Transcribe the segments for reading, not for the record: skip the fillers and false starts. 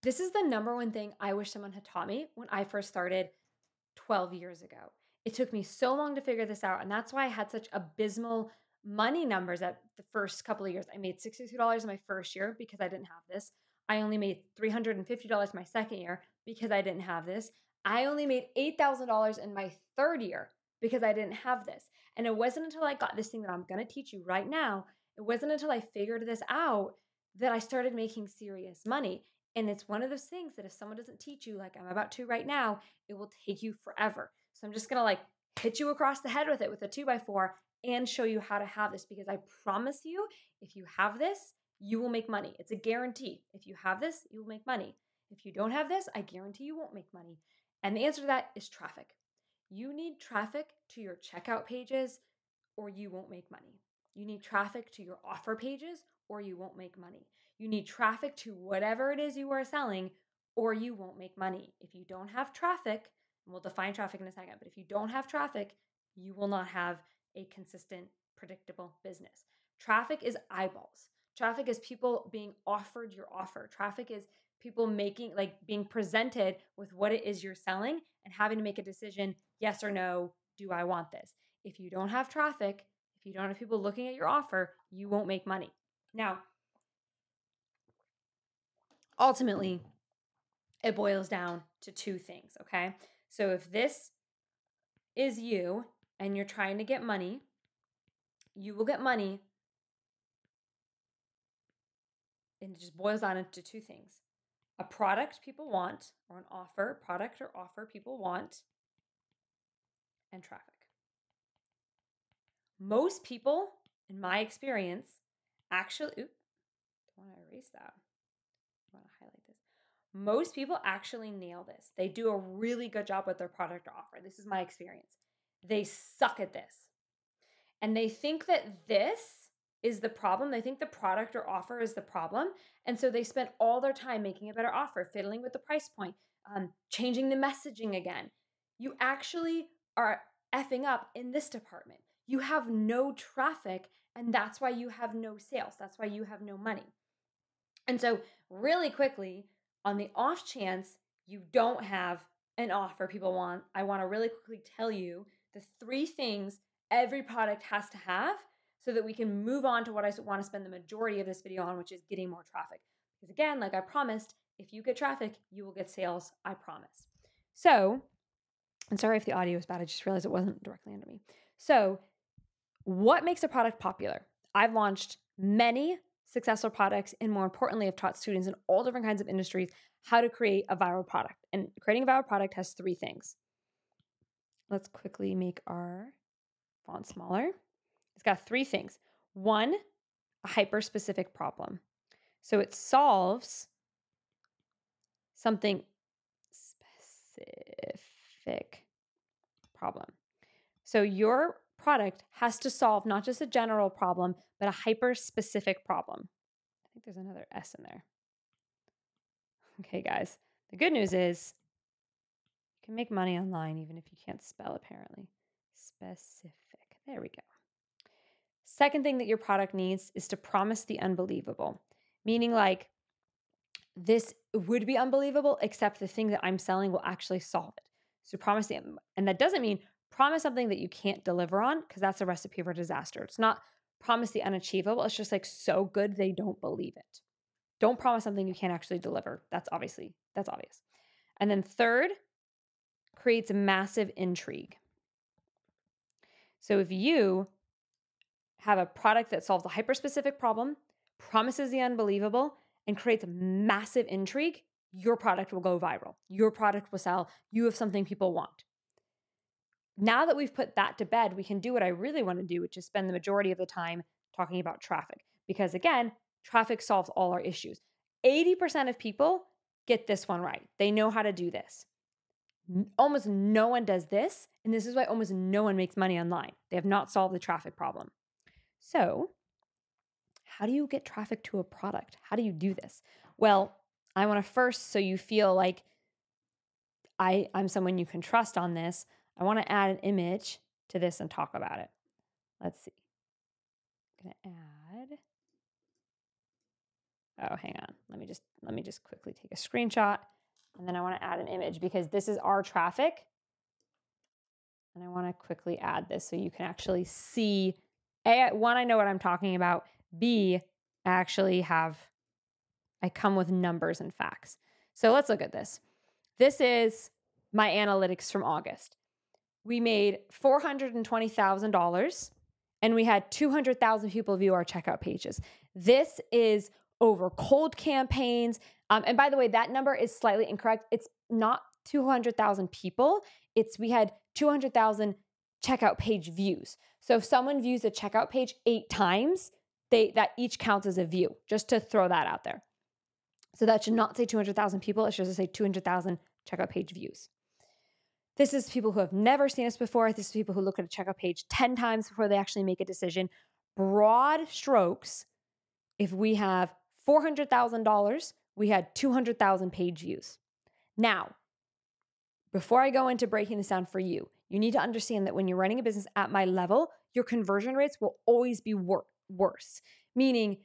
This is the number one thing I wish someone had taught me when I first started 12 years ago. It took me so long to figure this out. And that's why I had such abysmal money numbers at the first couple of years. I made $62 in my first year because I didn't have this. I only made $350 my second year because I didn't have this. I only made $8,000 in my third year because I didn't have this. And it wasn't until I got this thing that I'm going to teach you right now, it wasn't until I figured this out that I started making serious money. And it's one of those things that if someone doesn't teach you, like I'm about to right now, it will take you forever. So I'm just gonna like hit you across the head with it with a 2x4 and show you how to have this because I promise you, if you have this, you will make money. It's a guarantee. If you have this, you will make money. If you don't have this, I guarantee you won't make money. And the answer to that is traffic. You need traffic to your checkout pages or you won't make money. You need traffic to your offer pages or you won't make money. You need traffic to whatever it is you are selling or you won't make money. If you don't have traffic, and we'll define traffic in a second, but if you don't have traffic, you will not have a consistent, predictable business. Traffic is eyeballs. Traffic is people being offered your offer. Traffic is people making, like being presented with what it is you're selling and having to make a decision, yes or no, do I want this? If you don't have traffic, if you don't have people looking at your offer, you won't make money. Now, ultimately, it boils down to two things, okay? So if this is you and you're trying to get money, you will get money. And it just boils down into two things: a product people want, or an offer, product or offer people want, and traffic. Most people, in my experience, actually, I want to erase that. I want to highlight this. Most people actually nail this. They do a really good job with their product or offer. This is my experience. They suck at this. And they think that this is the problem. They think the product or offer is the problem. And so they spend all their time making a better offer, fiddling with the price point, changing the messaging again. You actually are effing up in this department. You have no traffic, and that's why you have no sales. That's why you have no money. And so, really quickly, on the off chance you don't have an offer people want, I want to really quickly tell you the three things every product has to have so that we can move on to what I want to spend the majority of this video on, which is getting more traffic. Because again, like I promised, if you get traffic, you will get sales. I promise. So, and sorry if the audio is bad. I just realized it wasn't directly under me. So, what makes a product popular? I've launched many successful products, and more importantly, I've taught students in all different kinds of industries how to create a viral product. And creating a viral product has three things. Let's quickly make our font smaller. It's got three things. One, a hyper-specific problem. So it solves something specific problem. So your product has to solve not just a general problem, but a hyper-specific problem. I think there's another S in there. Okay, guys. The good news is you can make money online even if you can't spell, apparently. Specific. There we go. Second thing that your product needs is to promise the unbelievable, meaning like this would be unbelievable, except the thing that I'm selling will actually solve it. So promise the, and that doesn't mean promise something that you can't deliver on, because that's a recipe for disaster. It's not promise the unachievable. It's just like so good they don't believe it. Don't promise something you can't actually deliver. That's obvious. And then third, creates massive intrigue. So if you have a product that solves a hyper-specific problem, promises the unbelievable, and creates massive intrigue, your product will go viral. Your product will sell. You have something people want. Now that we've put that to bed, we can do what I really want to do, which is spend the majority of the time talking about traffic. Because again, traffic solves all our issues. 80% of people get this one right. They know how to do this. Almost no one does this, and this is why almost no one makes money online. They have not solved the traffic problem. So, how do you get traffic to a product? How do you do this? Well, I want to first, so you feel like I'm someone you can trust on this, I want to add an image to this and talk about it. Let's see. I'm going to Oh, hang on. Let me just quickly take a screenshot, and then I want to add an image because this is our traffic. And I want to quickly add this so you can actually see, one, I know what I'm talking about. B, I come with numbers and facts. So let's look at this. This is my analytics from August. We made $420,000 and we had 200,000 people view our checkout pages. This is over cold campaigns. And by the way, that number is slightly incorrect. It's not 200,000 people. We had 200,000 checkout page views. So if someone views a checkout page 8 times, that each counts as a view, just to throw that out there. So that should not say 200,000 people. It should just say 200,000 checkout page views. This is people who have never seen us before. This is people who look at a checkout page 10 times before they actually make a decision. Broad strokes, if we have $400,000, we had 200,000 page views. Now, before I go into breaking this down for you, you need to understand that when you're running a business at my level, your conversion rates will always be worse, meaning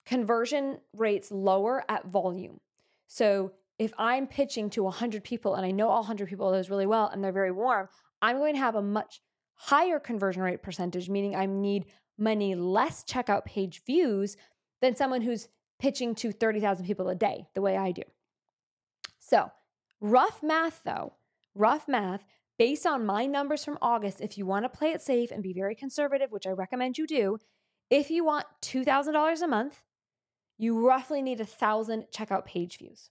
conversion rates lower at volume. So if I'm pitching to 100 people and I know all 100 people those really well and they're very warm, I'm going to have a much higher conversion rate percentage, meaning I need many less checkout page views than someone who's pitching to 30,000 people a day, the way I do. So rough math, based on my numbers from August, if you want to play it safe and be very conservative, which I recommend you do, if you want $2,000 a month, you roughly need 1,000 checkout page views.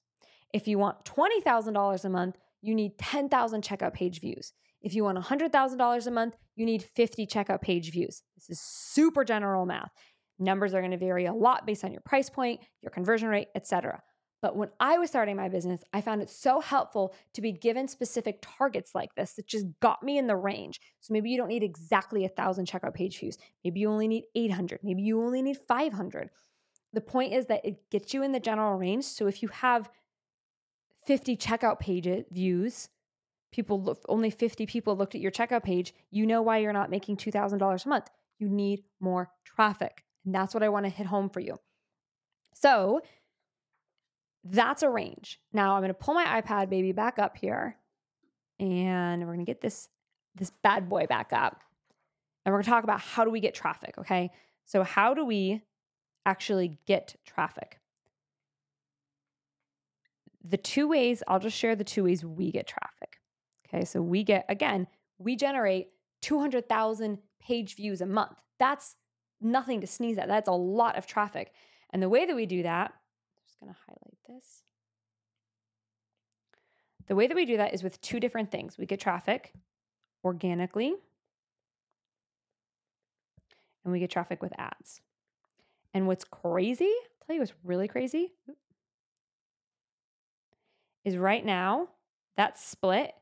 If you want $20,000 a month, you need 10,000 checkout page views. If you want $100,000 a month, you need 50 checkout page views. This is super general math. Numbers are going to vary a lot based on your price point, your conversion rate, etc. But when I was starting my business, I found it so helpful to be given specific targets like this that just got me in the range. So maybe you don't need exactly 1,000 checkout page views. Maybe you only need 800. Maybe you only need 500. The point is that it gets you in the general range. So if you have 50 checkout page views, only 50 people looked at your checkout page, you know why you're not making $2,000 a month. You need more traffic. And that's what I want to hit home for you. So that's a range. Now I'm going to pull my iPad baby back up here and we're going to get this bad boy back up. And we're going to talk about how do we get traffic, okay? So how do we actually get traffic? I'll just share the 2 ways we get traffic. Okay, so we generate 200,000 page views a month. That's nothing to sneeze at. That's a lot of traffic. And the way that we do that, I'm just going to highlight this. The way that we do that is with 2 different things. We get traffic organically, and we get traffic with ads. And what's crazy, I'll tell you what's really crazy, is right now, that split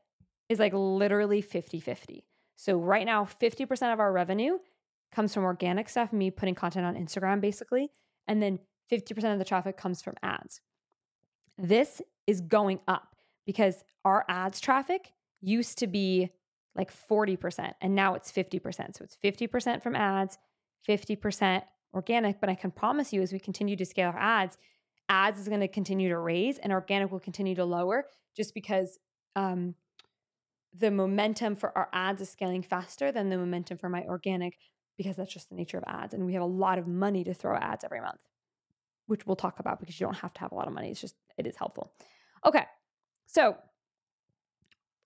is like literally 50-50. So right now, 50% of our revenue comes from organic stuff, me putting content on Instagram basically, and then 50% of the traffic comes from ads. This is going up because our ads traffic used to be like 40%, and now it's 50%. So it's 50% from ads, 50% organic, but I can promise you as we continue to scale our ads is going to continue to raise and organic will continue to lower just because the momentum for our ads is scaling faster than the momentum for my organic because that's just the nature of ads. And we have a lot of money to throw ads every month, which we'll talk about because you don't have to have a lot of money. It is helpful. Okay, so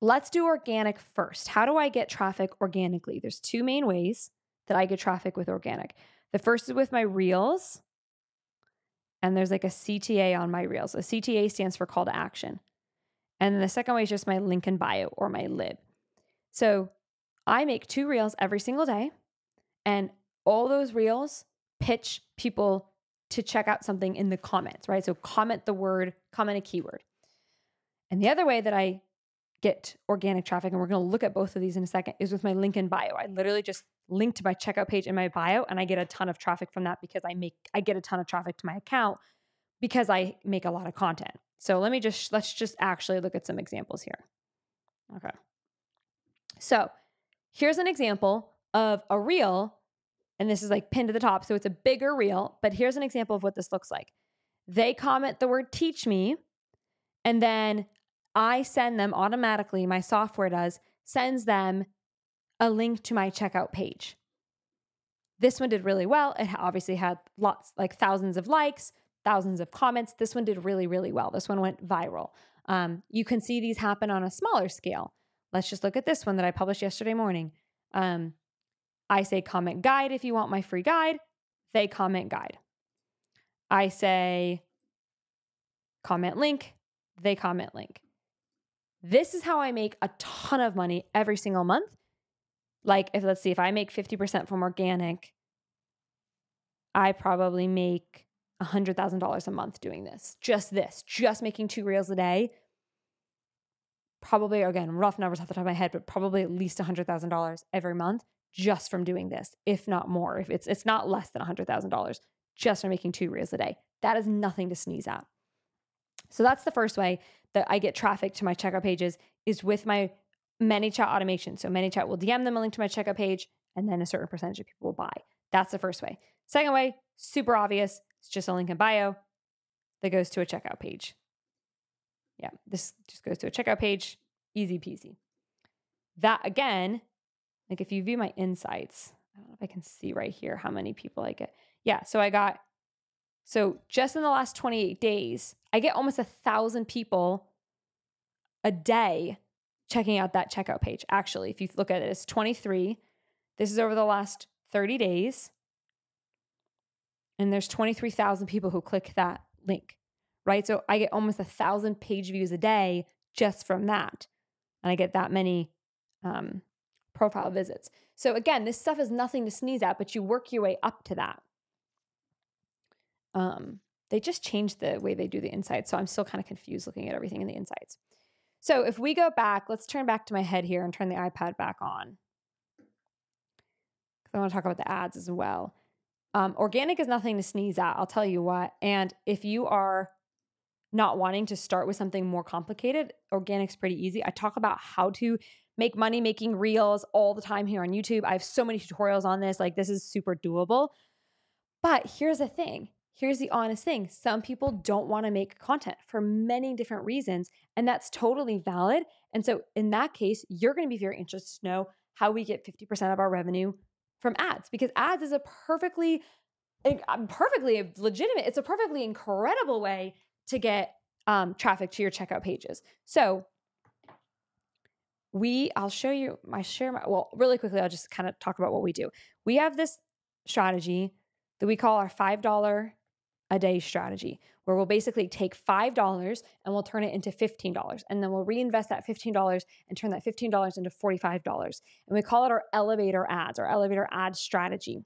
let's do organic first. How do I get traffic organically? There's 2 main ways that I get traffic with organic. The first is with my Reels. And there's like a CTA on my Reels. A CTA stands for call to action. And then the second way is just my link in bio or my lib. So I make 2 Reels every single day. And all those Reels pitch people to check out something in the comments, right? So comment a keyword. And the other way that I get organic traffic, and we're going to look at both of these in a second, is with my link in bio. I literally just link to my checkout page in my bio and I get a ton of traffic from that because I get a ton of traffic to my account because I make a lot of content. So let's just actually look at some examples here. Okay. So here's an example of a Reel, and this is like pinned to the top. So it's a bigger Reel, but here's an example of what this looks like. They comment the word teach me, and then I send them automatically, my software sends them a link to my checkout page. This one did really well. It obviously had like thousands of likes, thousands of comments. This one did really, really well. This one went viral. You can see these happen on a smaller scale. Let's just look at this one that I published yesterday morning. I say comment guide if you want my free guide. They comment guide. I say comment link. They comment link. This is how I make a ton of money every single month. Like, let's see, if I make 50% from organic, I probably make $100,000 a month doing this, just making 2 reels a day. Probably, again, rough numbers off the top of my head, but probably at least $100,000 every month just from doing this, if not more. If it's not less than $100,000 just from making 2 reels a day. That is nothing to sneeze at. So that's the first way that I get traffic to my checkout pages, is with my ManyChat automation. So ManyChat will DM them a link to my checkout page, and then a certain percentage of people will buy. That's the first way. Second way, super obvious. It's just a link in bio that goes to a checkout page. Yeah, this just goes to a checkout page. Easy peasy. That, again, like if you view my insights, I don't know if I can see right here how many people I get. Yeah, so just in the last 28 days, I get almost 1,000 people a day checking out that checkout page. Actually, if you look at it, it's 23. This is over the last 30 days. And there's 23,000 people who click that link, right? So I get almost 1,000 page views a day just from that. And I get that many profile visits. So again, this stuff is nothing to sneeze at, but you work your way up to that. They just changed the way they do the insights. So I'm still kind of confused looking at everything in the insights. So if we go back, let's turn back to my head here and turn the iPad back on. I want to talk about the ads as well. Organic is nothing to sneeze at, I'll tell you what. And if you are not wanting to start with something more complicated, organic's pretty easy. I talk about how to make money making reels all the time here on YouTube. I have so many tutorials on this. Like, this is super doable. But here's the thing. Here's the honest thing. Some people don't want to make content for many different reasons, and that's totally valid. And so in that case, you're going to be very interested to know how we get 50% of our revenue from ads, because ads is a perfectly legitimate, it's a perfectly incredible way to get traffic to your checkout pages. So I'll show you really quickly, I'll just kind of talk about what we do. We have this strategy that we call our $5 a day strategy, where we'll basically take $5 and we'll turn it into $15. And then we'll reinvest that $15 and turn that $15 into $45. And we call it our elevator ad strategy.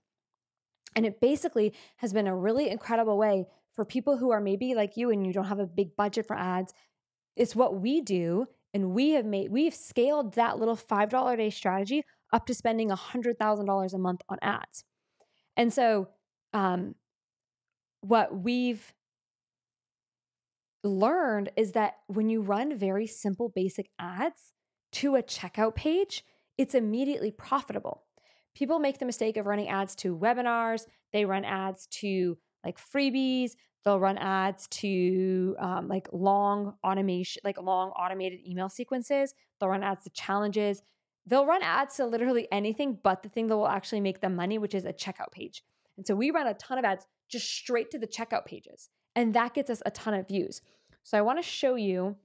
And it basically has been a really incredible way for people who are maybe like you and you don't have a big budget for ads. It's what we do. And we've scaled that little $5 a day strategy up to spending $100,000 a month on ads. And so what we've learned is that when you run very simple, basic ads to a checkout page, it's immediately profitable. People make the mistake of running ads to webinars. They run ads to like freebies. They'll run ads to like long automated email sequences. They'll run ads to challenges. They'll run ads to literally anything but the thing that will actually make them money, which is a checkout page. And so we run a ton of ads just straight to the checkout pages. And that gets us a ton of views. So I want to show you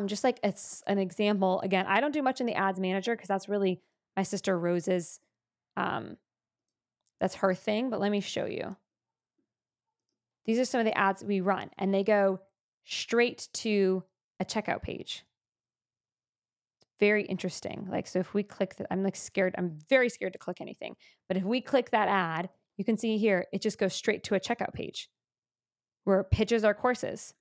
just like it's an example. Again, I don't do much in the ads manager because that's really my sister Rose's, that's her thing. But let me show you. These are some of the ads we run, and they go straight to a checkout page. Very interesting. Like, so if we click that, I'm very scared to click anything. But if we click that ad, you can see here, it just goes straight to a checkout page where it pitches our courses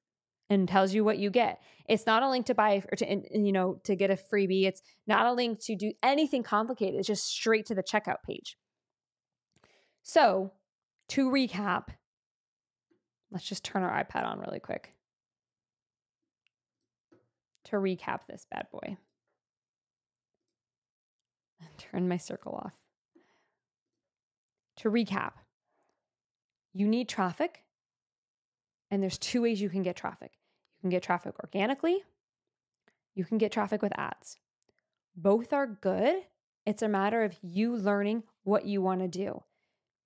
and tells you what you get. It's not a link to buy or to get a freebie. It's not a link to do anything complicated. It's just straight to the checkout page. So to recap, let's just turn our iPad on really quick to recap this bad boy. Turn my circle off. To recap, you need traffic. And there's two ways you can get traffic. You can get traffic organically. You can get traffic with ads. Both are good. It's a matter of you learning what you want to do.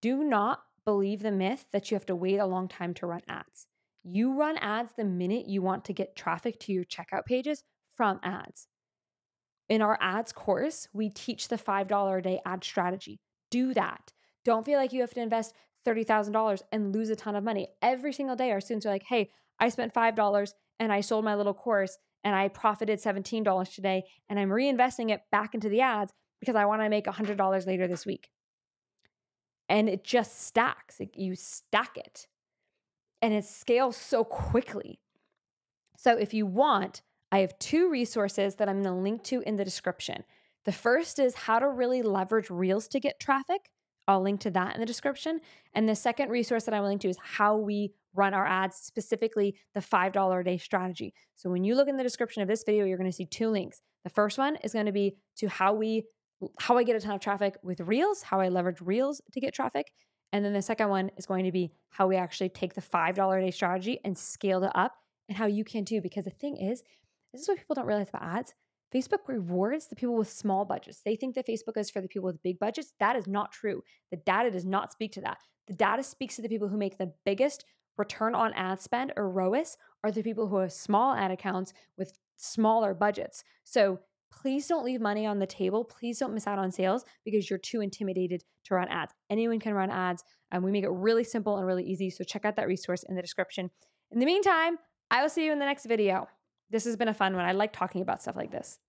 Do not believe the myth that you have to wait a long time to run ads. You run ads the minute you want to get traffic to your checkout pages from ads. In our ads course, we teach the $5 a day ad strategy. Do that. Don't feel like you have to invest $30,000 and lose a ton of money. Every single day, our students are like, hey, I spent $5 and I sold my little course and I profited $17 today and I'm reinvesting it back into the ads because I want to make $100 later this week. And it just stacks. You stack it and it scales so quickly. So if you want, I have two resources that I'm going to link to in the description. The first is how to really leverage Reels to get traffic. I'll link to that in the description. And the second resource that I will link to is how we run our ads, specifically the $5 a day strategy. So when you look in the description of this video, you're going to see two links. The first one is going to be to how I get a ton of traffic with Reels, how I leverage Reels to get traffic. And then the second one is going to be how we actually take the $5 a day strategy and scale it up, and how you can too. Because the thing is, this is what people don't realize about ads. Facebook rewards the people with small budgets. They think that Facebook is for the people with big budgets. That is not true. The data does not speak to that. The data speaks to the people who make the biggest return on ad spend, or ROAS, are the people who have small ad accounts with smaller budgets. So please don't leave money on the table. Please don't miss out on sales because you're too intimidated to run ads. Anyone can run ads, and we make it really simple and really easy. So check out that resource in the description. In the meantime, I will see you in the next video. This has been a fun one. I like talking about stuff like this.